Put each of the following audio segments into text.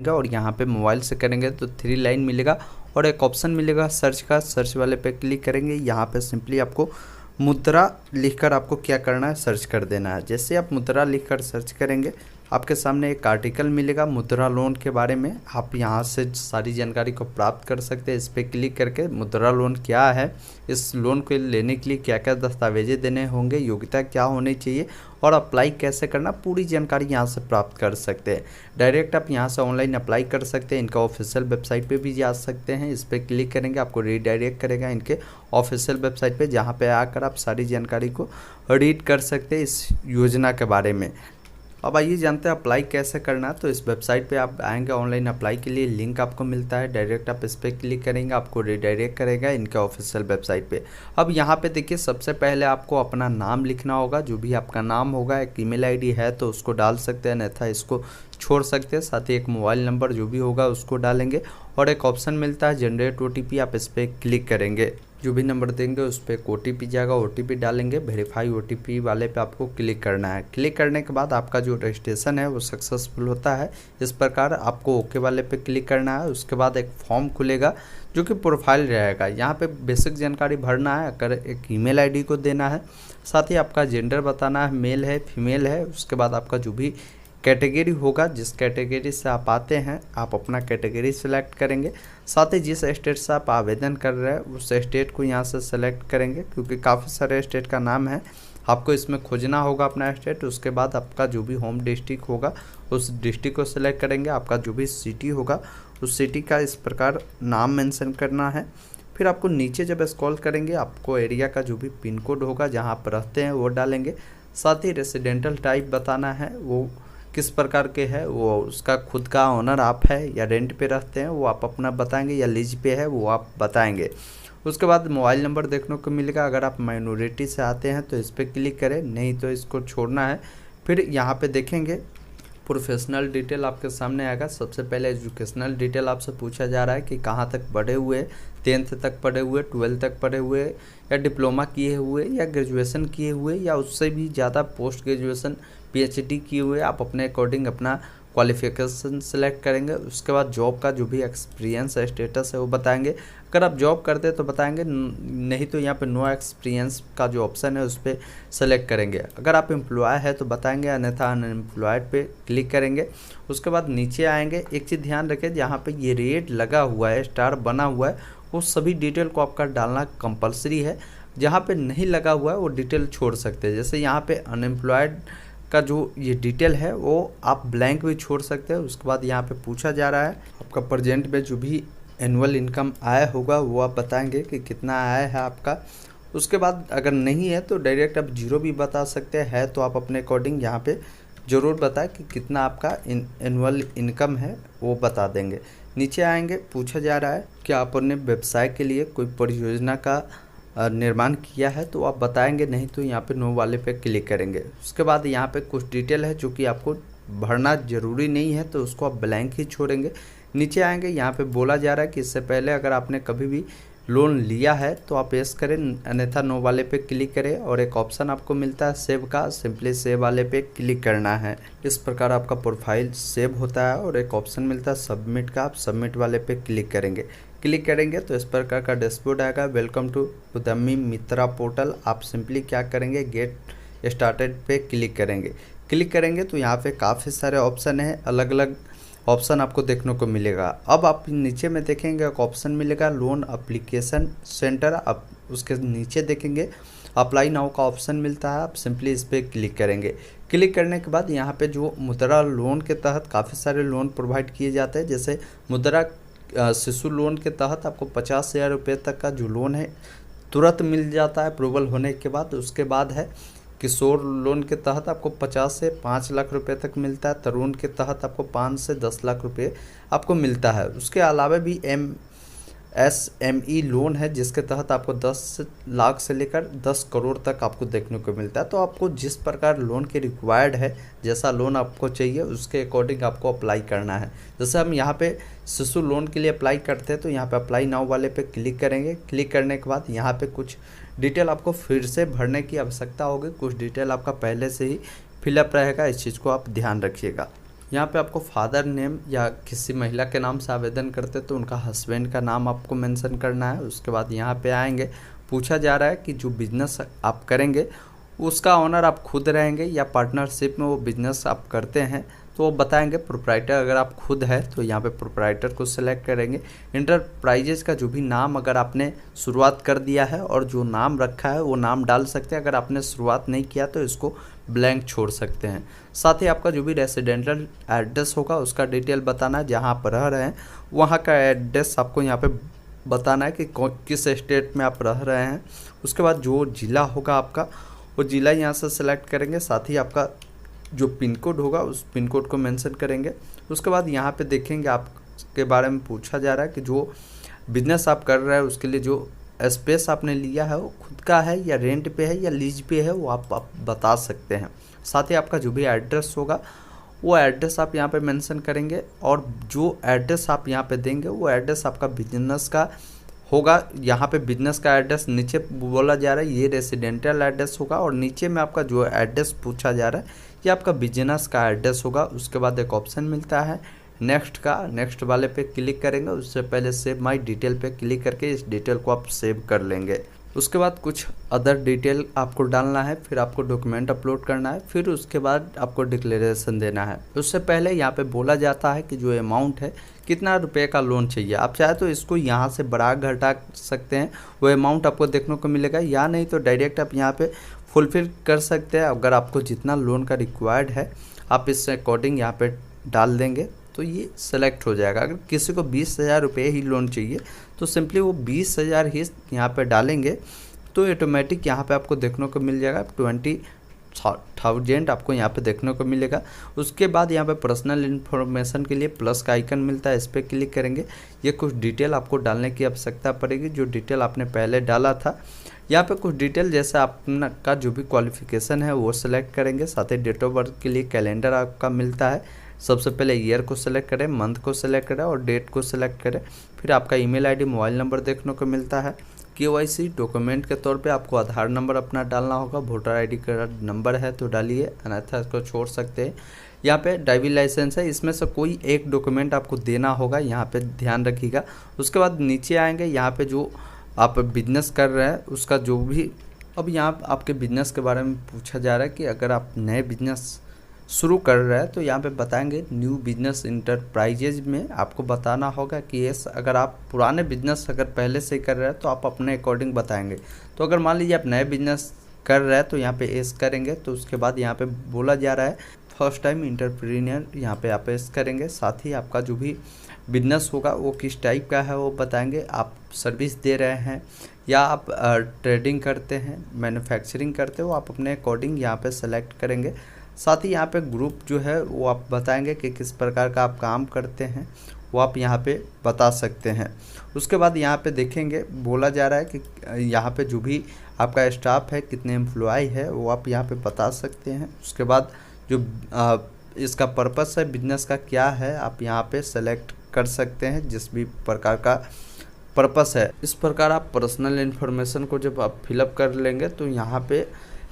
और यहाँ पे मोबाइल से करेंगे तो 3 लाइन मिलेगा और एक ऑप्शन मिलेगा सर्च का। सर्च वाले पे क्लिक करेंगे। यहाँ पे सिंपली आपको मुद्रा लिखकर आपको क्या करना है, सर्च कर देना है। जैसे आप मुद्रा लिखकर सर्च करेंगे आपके सामने एक आर्टिकल मिलेगा मुद्रा लोन के बारे में। आप यहाँ से सारी जानकारी को प्राप्त कर सकते हैं। इस पर क्लिक करके मुद्रा लोन क्या है, इस लोन को लेने के लिए क्या क्या दस्तावेजें देने होंगे, योग्यता क्या होनी चाहिए और अप्लाई कैसे करना, पूरी जानकारी यहाँ से प्राप्त कर सकते हैं। डायरेक्ट आप यहाँ से ऑनलाइन अप्लाई कर सकते हैं। इनका ऑफिशियल वेबसाइट पे भी जा सकते हैं। इस पर क्लिक करेंगे आपको रीडायरेक्ट करेगा इनके ऑफिशियल वेबसाइट पे, जहाँ पे आकर आप सारी जानकारी को रीड कर सकते हैं इस योजना के बारे में। अब आइए जानते हैं अप्लाई कैसे करना है। तो इस वेबसाइट पे आप आएंगे, ऑनलाइन अप्लाई के लिए लिंक आपको मिलता है। डायरेक्ट आप इस पर क्लिक करेंगे, आपको रीडायरेक्ट करेगा इनके ऑफिशियल वेबसाइट पे। अब यहाँ पे देखिए सबसे पहले आपको अपना नाम लिखना होगा। जो भी आपका नाम होगा, एक ईमेल आईडी है तो उसको डाल सकते हैं, अन्यथा इसको छोड़ सकते हैं। साथ ही एक मोबाइल नंबर जो भी होगा उसको डालेंगे और एक ऑप्शन मिलता है जनरेट OTP, आप इस पर क्लिक करेंगे। जो भी नंबर देंगे उस पर एक OTP जाएगा, OTP डालेंगे। वेरीफाई OTP वाले पे आपको क्लिक करना है। क्लिक करने के बाद आपका जो रजिस्ट्रेशन है वो सक्सेसफुल होता है। इस प्रकार आपको ओके वाले पे क्लिक करना है। उसके बाद एक फॉर्म खुलेगा जो कि प्रोफाइल रहेगा। यहाँ पे बेसिक जानकारी भरना है, अगर एक ईमेल आईडी को देना है, साथ ही आपका जेंडर बताना है, मेल है फीमेल है। उसके बाद आपका जो भी कैटेगरी होगा, जिस कैटेगरी से आप आते हैं आप अपना कैटेगरी सेलेक्ट करेंगे। साथ ही जिस स्टेट से आप आवेदन कर रहे हैं उस स्टेट को यहाँ से सेलेक्ट करेंगे, क्योंकि काफ़ी सारे स्टेट का नाम है, आपको इसमें खोजना होगा अपना स्टेट। उसके बाद आपका जो भी होम डिस्ट्रिक्ट होगा उस डिस्ट्रिक्ट को सेलेक्ट करेंगे। आपका जो भी सिटी होगा उस सिटी का इस प्रकार नाम मेंशन करना है। फिर आपको नीचे जब स्क्रॉल करेंगे आपको एरिया का जो भी पिन कोड होगा जहाँ आप रहते हैं वो डालेंगे। साथ ही रेसिडेंटल टाइप बताना है, वो किस प्रकार के है, वो उसका खुद का ओनर आप है या रेंट पे रहते हैं वो आप अपना बताएंगे, या लीज पे है वो आप बताएंगे। उसके बाद मोबाइल नंबर देखने को मिलेगा। अगर आप माइनॉरिटी से आते हैं तो इस पर क्लिक करें, नहीं तो इसको छोड़ना है। फिर यहाँ पे देखेंगे प्रोफेशनल डिटेल आपके सामने आएगा। सबसे पहले एजुकेशनल डिटेल आपसे पूछा जा रहा है कि कहाँ तक पढ़े हुए, 10th तक पढ़े हुए, 12th तक पढ़े हुए, या डिप्लोमा किए हुए, या ग्रेजुएशन किए हुए, या उससे भी ज़्यादा पोस्ट ग्रेजुएशन PhD किए हुए। आप अपने अकॉर्डिंग अपना क्वालिफिकेशन सेलेक्ट करेंगे। उसके बाद जॉब का जो भी एक्सपीरियंस स्टेटस है वो बताएंगे। अगर आप जॉब करते हैं तो बताएंगे, नहीं तो यहाँ पे नो एक्सपीरियंस का जो ऑप्शन है उस पर सेलेक्ट करेंगे। अगर आप एम्प्लॉय है तो बताएंगे, अन्यथा अनएम्प्लॉयड पे क्लिक करेंगे। उसके बाद नीचे आएंगे। एक चीज़ ध्यान रखें, जहाँ पे ये रेट लगा हुआ है, स्टार बना हुआ है, वो सभी डिटेल को आपका डालना कंपलसरी है। जहाँ पे नहीं लगा हुआ है वो डिटेल छोड़ सकते हैं। जैसे यहाँ पे अनएम्प्लॉयड का जो ये डिटेल है वो आप ब्लैंक भी छोड़ सकते हैं। उसके बाद यहाँ पे पूछा जा रहा है आपका प्रेजेंट में जो भी एनुअल इनकम आय होगा वो आप बताएंगे कि कितना आय है आपका। उसके बाद अगर नहीं है तो डायरेक्ट आप 0 भी बता सकते हैं, तो आप अपने अकॉर्डिंग यहाँ पे ज़रूर बताएं कि कितना आपका एनुअल इनकम है वो बता देंगे। नीचे आएंगे, पूछा जा रहा है कि आप अपने व्यवसाय के लिए कोई परियोजना का निर्माण किया है तो आप बताएंगे, नहीं तो यहाँ पे नो वाले पे क्लिक करेंगे। उसके बाद यहाँ पे कुछ डिटेल है जो कि आपको भरना ज़रूरी नहीं है, तो उसको आप ब्लैंक ही छोड़ेंगे। नीचे आएंगे, यहाँ पे बोला जा रहा है कि इससे पहले अगर आपने कभी भी लोन लिया है तो आप यस करें, अन्यथा नो वाले पे क्लिक करें। और एक ऑप्शन आपको मिलता है सेव का, सिंपली सेव वाले पे क्लिक करना है। इस प्रकार आपका प्रोफाइल सेव होता है। और एक ऑप्शन मिलता है सबमिट का, आप सबमिट वाले पे क्लिक करेंगे। क्लिक करेंगे तो इस प्रकार का डैशबोर्ड आएगा। वेलकम टू उद्यमी मित्रा पोर्टल। आप सिंपली क्या करेंगे, गेट स्टार्टेड पे क्लिक करेंगे। क्लिक करेंगे तो यहाँ पे काफ़ी सारे ऑप्शन है, अलग अलग ऑप्शन आपको देखने को मिलेगा। अब आप नीचे में देखेंगे एक ऑप्शन मिलेगा लोन एप्लीकेशन सेंटर। आप उसके नीचे देखेंगे अप्लाई नाउ का ऑप्शन मिलता है, आप सिंपली इस पर क्लिक करेंगे। क्लिक करने के बाद यहाँ पे जो मुद्रा लोन के तहत काफ़ी सारे लोन प्रोवाइड किए जाते हैं। जैसे मुद्रा शिशु लोन के तहत आपको 50,000 रुपये तक का जो लोन है तुरंत मिल जाता है अप्रूवल होने के बाद। उसके बाद है किशोर लोन के तहत आपको 50 से 5 लाख रुपए तक मिलता है। तरुण के तहत आपको 5 से 10 लाख रुपए आपको मिलता है। उसके अलावा भी MSME लोन है जिसके तहत आपको 10 लाख से लेकर 10 करोड़ तक आपको देखने को मिलता है। तो आपको जिस प्रकार लोन के रिक्वायर्ड है, जैसा लोन आपको चाहिए उसके अकॉर्डिंग आपको अप्लाई करना है। जैसे हम यहाँ पे शिशु लोन के लिए अप्लाई करते हैं तो यहाँ पे अप्लाई नाउ वाले पे क्लिक करेंगे। क्लिक करने के बाद यहाँ पे कुछ डिटेल आपको फिर से भरने की आवश्यकता होगी। कुछ डिटेल आपका पहले से ही फिलअप रहेगा, इस चीज़ को आप ध्यान रखिएगा। यहाँ पे आपको फादर नेम या किसी महिला के नाम से आवेदन करते तो उनका हस्बैंड का नाम आपको मेंशन करना है। उसके बाद यहाँ पे आएंगे, पूछा जा रहा है कि जो बिजनेस आप करेंगे उसका ऑनर आप खुद रहेंगे या पार्टनरशिप में वो बिजनेस आप करते हैं, तो वो बताएंगे। प्रोप्राइटर अगर आप खुद है तो यहाँ पे प्रोप्राइटर को सिलेक्ट करेंगे। इंटरप्राइजेज का जो भी नाम अगर आपने शुरुआत कर दिया है और जो नाम रखा है वो नाम डाल सकते हैं, अगर आपने शुरुआत नहीं किया तो इसको ब्लैंक छोड़ सकते हैं। साथ ही आपका जो भी रेसिडेंटल एड्रेस होगा उसका डिटेल बताना है, जहाँ आप रह रहे हैं वहाँ का एड्रेस आपको यहाँ पे बताना है कि किस स्टेट में आप रह रहे हैं। उसके बाद जो ज़िला होगा आपका वो ज़िला यहाँ से सेलेक्ट करेंगे। साथ ही आपका जो पिन कोड होगा उस पिन कोड को मेंशन करेंगे। उसके बाद यहाँ पे देखेंगे आपके बारे में पूछा जा रहा है कि जो बिजनेस आप कर रहे हैं उसके लिए जो स्पेस आपने लिया है वो खुद का है या रेंट पे है या लीज पे है, वो आप बता सकते हैं। साथ ही आपका जो भी एड्रेस होगा वो एड्रेस आप यहाँ पे मेंशन करेंगे, और जो एड्रेस आप यहाँ पे देंगे वो एड्रेस आपका बिजनेस का होगा। यहाँ पे बिजनेस का एड्रेस नीचे बोला जा रहा है ये रेसिडेंशियल एड्रेस होगा, और नीचे में आपका जो एड्रेस पूछा जा रहा है ये आपका बिजनेस का एड्रेस होगा। उसके बाद एक ऑप्शन मिलता है नेक्स्ट का, नेक्स्ट वाले पे क्लिक करेंगे। उससे पहले सेव माई डिटेल पे क्लिक करके इस डिटेल को आप सेव कर लेंगे। उसके बाद कुछ अदर डिटेल आपको डालना है, फिर आपको डॉक्यूमेंट अपलोड करना है, फिर उसके बाद आपको डिक्लेरेशन देना है। उससे पहले यहाँ पे बोला जाता है कि जो अमाउंट है कितना रुपए का लोन चाहिए। आप चाहे तो इसको यहाँ से बढ़ा घटा सकते हैं, वो अमाउंट आपको देखने को मिलेगा, या नहीं तो डायरेक्ट आप यहाँ पे फुलफिल कर सकते हैं। अगर आपको जितना लोन का रिक्वायर्ड है आप इस अकॉर्डिंग यहाँ पे डाल देंगे तो ये सेलेक्ट हो जाएगा। अगर किसी को 20,000 रुपये ही लोन चाहिए तो सिंपली वो 20,000 ही यहाँ पे डालेंगे तो ऑटोमेटिक यहाँ पे आपको देखने को मिल जाएगा 20,000 आपको यहाँ पे देखने को मिलेगा। उसके बाद यहाँ पे पर्सनल इन्फॉर्मेशन के लिए प्लस का आइकन मिलता है, इस पर क्लिक करेंगे। ये कुछ डिटेल आपको डालने की आवश्यकता पड़ेगी, जो डिटेल आपने पहले डाला था। यहाँ पे कुछ डिटेल जैसे आपका का जो भी क्वालिफिकेशन है वो सिलेक्ट करेंगे। साथ ही डेट ऑफ बर्थ के लिए कैलेंडर आपका मिलता है। सबसे पहले ईयर को सिलेक्ट करें, मंथ को सिलेक्ट करें और डेट को सिलेक्ट करें। फिर आपका ईमेल आईडी, मोबाइल नंबर देखने को मिलता है। केवाईसी डॉक्यूमेंट के तौर पे आपको आधार नंबर अपना डालना होगा, वोटर आईडी का नंबर है तो डालिए, अन्यथा इसको छोड़ सकते हैं। यहाँ पे ड्राइविंग लाइसेंस है, इसमें से कोई एक डॉक्यूमेंट आपको देना होगा, यहाँ पे ध्यान रखिएगा। उसके बाद नीचे आएंगे, यहाँ पे जो आप बिजनेस कर रहे हैं उसका जो भी, अब यहाँ आपके बिजनेस के बारे में पूछा जा रहा है कि अगर आप नए बिजनेस शुरू कर रहे हैं तो यहाँ पे बताएंगे न्यू बिजनेस इंटरप्राइजेज में आपको बताना होगा कि यस। अगर आप पुराने बिजनेस अगर पहले से कर रहे हैं तो आप अपने अकॉर्डिंग बताएंगे। तो अगर मान लीजिए आप नए बिजनेस कर रहे हैं तो यहाँ पे एस करेंगे। तो उसके बाद यहाँ पे बोला जा रहा है फर्स्ट टाइम इंटरप्रेन्योर, यहाँ पे आप एस करेंगे। साथ ही आपका जो भी बिजनेस होगा वो किस टाइप का है वो बताएंगे। आप सर्विस दे रहे हैं या आप ट्रेडिंग करते हैं, मैन्युफैक्चरिंग करते हो, आप अपने अकॉर्डिंग यहाँ पे सेलेक्ट करेंगे। साथ ही यहाँ पे ग्रुप जो है वो आप बताएंगे कि किस प्रकार का आप काम करते हैं, वो आप यहाँ पे बता सकते हैं। उसके बाद यहाँ पे देखेंगे बोला जा रहा है कि यहाँ पे जो भी आपका स्टाफ है, कितने एम्प्लॉय है, वो आप यहाँ पे बता सकते हैं। उसके बाद जो इसका पर्पस है बिजनेस का क्या है, आप यहाँ पे सेलेक्ट कर सकते हैं जिस भी प्रकार का पर्पस है। इस प्रकार आप पर्सनल इन्फॉर्मेशन को जब आप फिलअप कर लेंगे तो यहाँ पे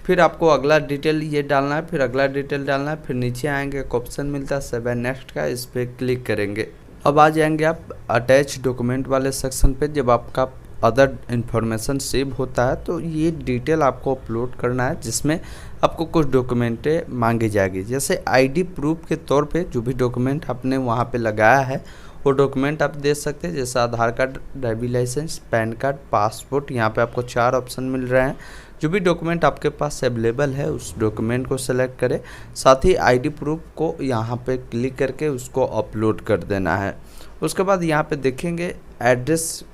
फिर आपको अगला डिटेल ये डालना है, फिर अगला डिटेल डालना है। फिर नीचे आएंगे एक ऑप्शन मिलता है 7 नेक्स्ट का, इस पर क्लिक करेंगे। अब आ जाएंगे आप अटैच डॉक्यूमेंट वाले सेक्शन पे। जब आपका अदर इन्फॉर्मेशन सेव होता है तो ये डिटेल आपको अपलोड करना है, जिसमें आपको कुछ डॉक्यूमेंटें मांगी जाएगी। जैसे आईडी प्रूफ के तौर पे जो भी डॉक्यूमेंट आपने वहाँ पे लगाया है वो डॉक्यूमेंट आप दे सकते हैं, जैसे Aadhaar card, driving licence, PAN card, passport. यहाँ पे आपको 4 ऑप्शन मिल रहे हैं। जो भी डॉक्यूमेंट आपके पास अवेलेबल है उस डॉक्यूमेंट को सेलेक्ट करें। साथ ही आईडी प्रूफ को यहाँ पे क्लिक करके उसको अपलोड कर देना है। उसके बाद यहाँ पे देखेंगे एड्रेस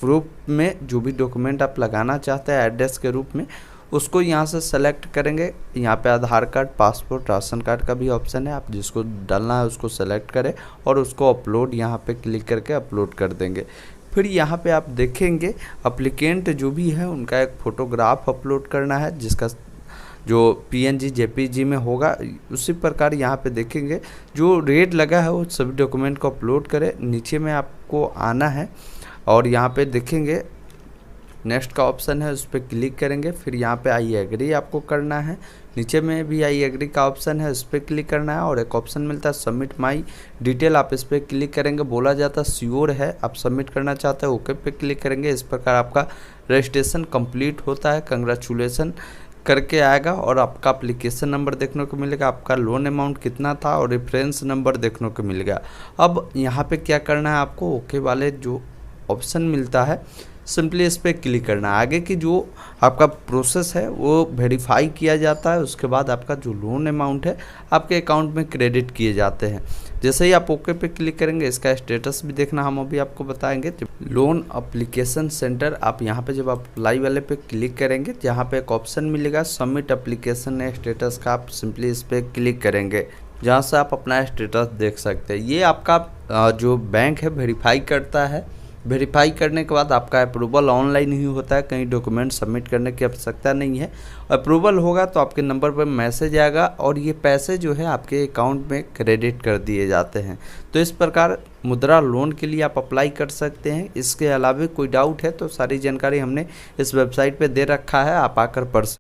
प्रूफ में जो भी डॉक्यूमेंट आप लगाना चाहते हैं एड्रेस के रूप में, उसको यहाँ से सेलेक्ट करेंगे। यहाँ पे आधार कार्ड, पासपोर्ट, राशन कार्ड का भी ऑप्शन है, आप जिसको डालना है उसको सेलेक्ट करें और उसको अपलोड यहाँ पे क्लिक करके अपलोड कर देंगे। फिर यहाँ पे आप देखेंगे अप्लीकेंट जो भी है उनका एक फ़ोटोग्राफ अपलोड करना है, जिसका जो PNG JPG में होगा। उसी प्रकार यहाँ पे देखेंगे जो रेड लगा है वो सभी डॉक्यूमेंट को अपलोड करें। नीचे में आपको आना है और यहाँ पे देखेंगे नेक्स्ट का ऑप्शन है उस पर क्लिक करेंगे, फिर यहाँ पे आई एग्री आपको करना है। नीचे में भी आई एग्री का ऑप्शन है, उस पर क्लिक करना है और एक ऑप्शन मिलता है सबमिट माई डिटेल, आप इस पर क्लिक करेंगे। बोला जाता है श्योर है, आप सबमिट करना चाहते हैं, ओके पे क्लिक करेंगे। इस प्रकार आपका रजिस्ट्रेशन कंप्लीट होता है, कंग्रेचुलेसन करके आएगा और आपका एप्लीकेशन नंबर देखने को मिलेगा, आपका लोन अमाउंट कितना था और रेफरेंस नंबर देखने को मिलेगा। अब यहाँ पे क्या करना है आपको, ओके वाले जो ऑप्शन मिलता है सिंपली इस पर क्लिक करना है। आगे की जो आपका प्रोसेस है वो वेरीफाई किया जाता है, उसके बाद आपका जो लोन अमाउंट है आपके अकाउंट में क्रेडिट किए जाते हैं। जैसे ही आप ओके पे क्लिक करेंगे इसका स्टेटस भी देखना हम अभी आपको बताएंगे। लोन एप्लीकेशन सेंटर, आप यहाँ पे जब आप अप्लाई वाले पे क्लिक करेंगे यहाँ पे एक ऑप्शन मिलेगा सबमिट एप्लीकेशन स्टेटस का, आप सिंपली इस पर क्लिक करेंगे जहाँ से आप अपना स्टेटस देख सकते हैं। ये आपका जो बैंक है वेरीफाई करता है, वेरीफाई करने के बाद आपका अप्रूवल ऑनलाइन ही होता है, कहीं डॉक्यूमेंट सबमिट करने की आवश्यकता नहीं है। अप्रूवल होगा तो आपके नंबर पर मैसेज आएगा और ये पैसे जो है आपके अकाउंट में क्रेडिट कर दिए जाते हैं। तो इस प्रकार मुद्रा लोन के लिए आप अप्लाई कर सकते हैं। इसके अलावा कोई डाउट है तो सारी जानकारी हमने इस वेबसाइट पे दे रखा है, आप आकर पढ़